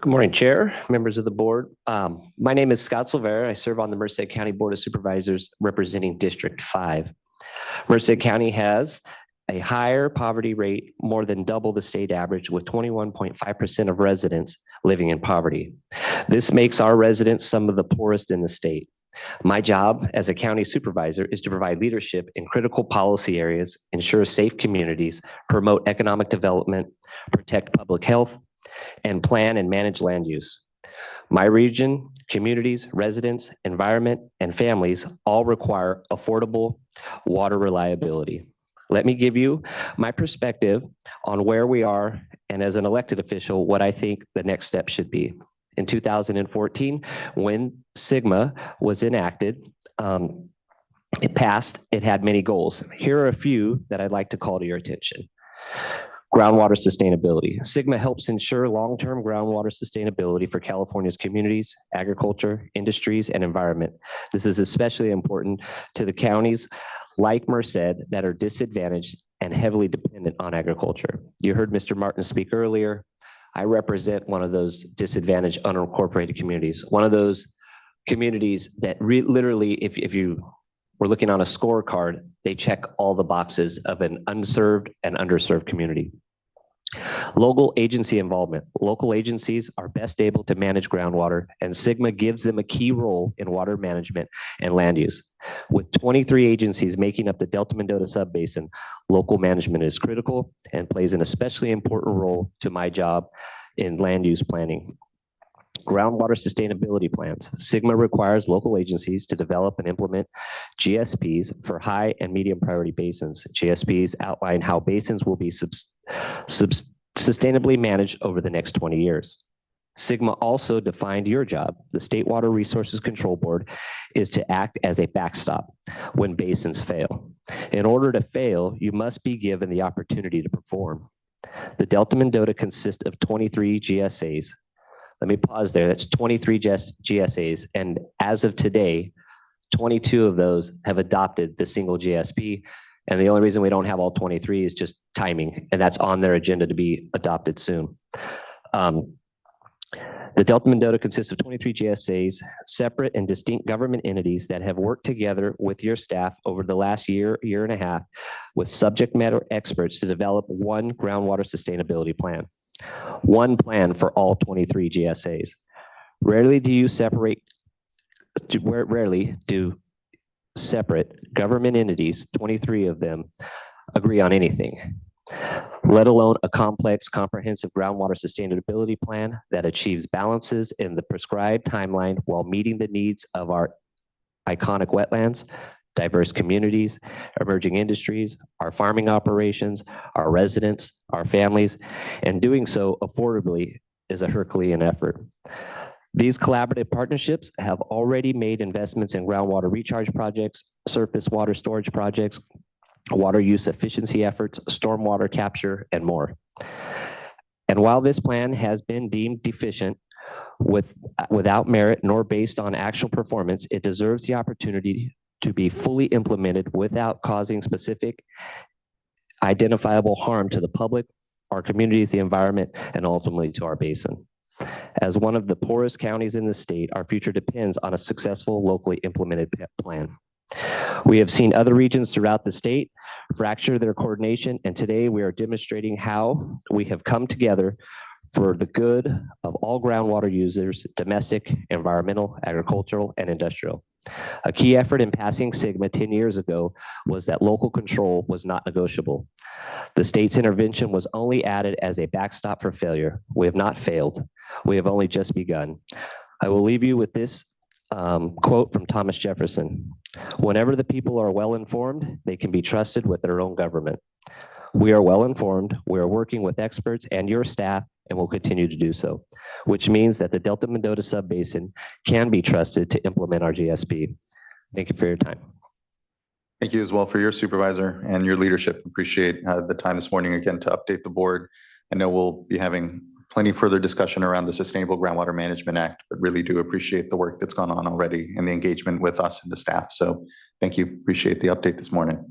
Good morning, Chair, members of the board. My name is Scott Silveira. I serve on the Merced County Board of Supervisors representing District 5. Merced County has a higher poverty rate, more than double the state average, with 21.5% of residents living in poverty. This makes our residents some of the poorest in the state. My job as a county supervisor is to provide leadership in critical policy areas, ensure safe communities, promote economic development, protect public health, and plan and manage land use. My region, communities, residents, environment, and families all require affordable water reliability. Let me give you my perspective on where we are, and as an elected official, what I think the next step should be. In 2014, when SGMA was enacted, it passed, it had many goals. Here are a few that I'd like to call to your attention. Groundwater sustainability. SGMA helps ensure long-term groundwater sustainability for California's communities, agriculture, industries, and environment. This is especially important to the counties like Merced that are disadvantaged and heavily dependent on agriculture. You heard Mr. Martin speak earlier. I represent one of those disadvantaged unincorporated communities, one of those communities that literally, if you were looking on a scorecard, they check all the boxes of an unserved and underserved community. Local agency involvement. Local agencies are best able to manage groundwater, and SGMA gives them a key role in water management and land use. With 23 agencies making up the Delta-Mendota subbasin, local management is critical and plays an especially important role to my job in land use planning. Groundwater sustainability plans. SGMA requires local agencies to develop and implement GSPs for high and medium priority basins. GSPs outline how basins will be sustainably managed over the next 20 years. SGMA also defined your job. The State Water Resources Control Board is to act as a backstop when basins fail. In order to fail, you must be given the opportunity to perform. The Delta-Mendota consists of 23 GSAs. Let me pause there. That's 23 GSAs. And as of today, 22 of those have adopted the single GSP. And the only reason we don't have all 23 is just timing. And that's on their agenda to be adopted soon. The Delta-Mendota consists of 23 GSAs, separate and distinct government entities that have worked together with your staff over the last year and a half with subject matter experts to develop one groundwater sustainability plan. One plan for all 23 GSAs. Rarely do separate government entities, 23 of them, agree on anything, let alone a complex, comprehensive groundwater sustainability plan that achieves balances in the prescribed timeline while meeting the needs of our iconic wetlands, diverse communities, emerging industries, our farming operations, our residents, our families, and doing so affordably is a Herculean effort. These collaborative partnerships have already made investments in groundwater recharge projects, surface water storage projects, water use efficiency efforts, stormwater capture, and more. And while this plan has been deemed deficient without merit nor based on actual performance, it deserves the opportunity to be fully implemented without causing specific identifiable harm to the public, our communities, the environment, and ultimately to our basin. As one of the poorest counties in the state, our future depends on a successful locally implemented plan. We have seen other regions throughout the state fracture their coordination, and today we are demonstrating how we have come together for the good of all groundwater users, domestic, environmental, agricultural, and industrial. A key effort in passing SGMA 10 years ago was that local control was not negotiable. The state's intervention was only added as a backstop for failure. We have not failed. We have only just begun. I will leave you with this quote from Thomas Jefferson. Whenever the people are well informed, they can be trusted with their own government. We are well informed. We are working with experts and your staff and will continue to do so, which means that the Delta-Mendota subbasin can be trusted to implement our GSP. Thank you for your time. Thank you as well for your supervisor and your leadership. Appreciate the time this morning again to update the board. I know we'll be having plenty further discussion around the Sustainable Groundwater Management Act, but really do appreciate the work that's gone on already and the engagement with us and the staff. So thank you. Appreciate the update this morning.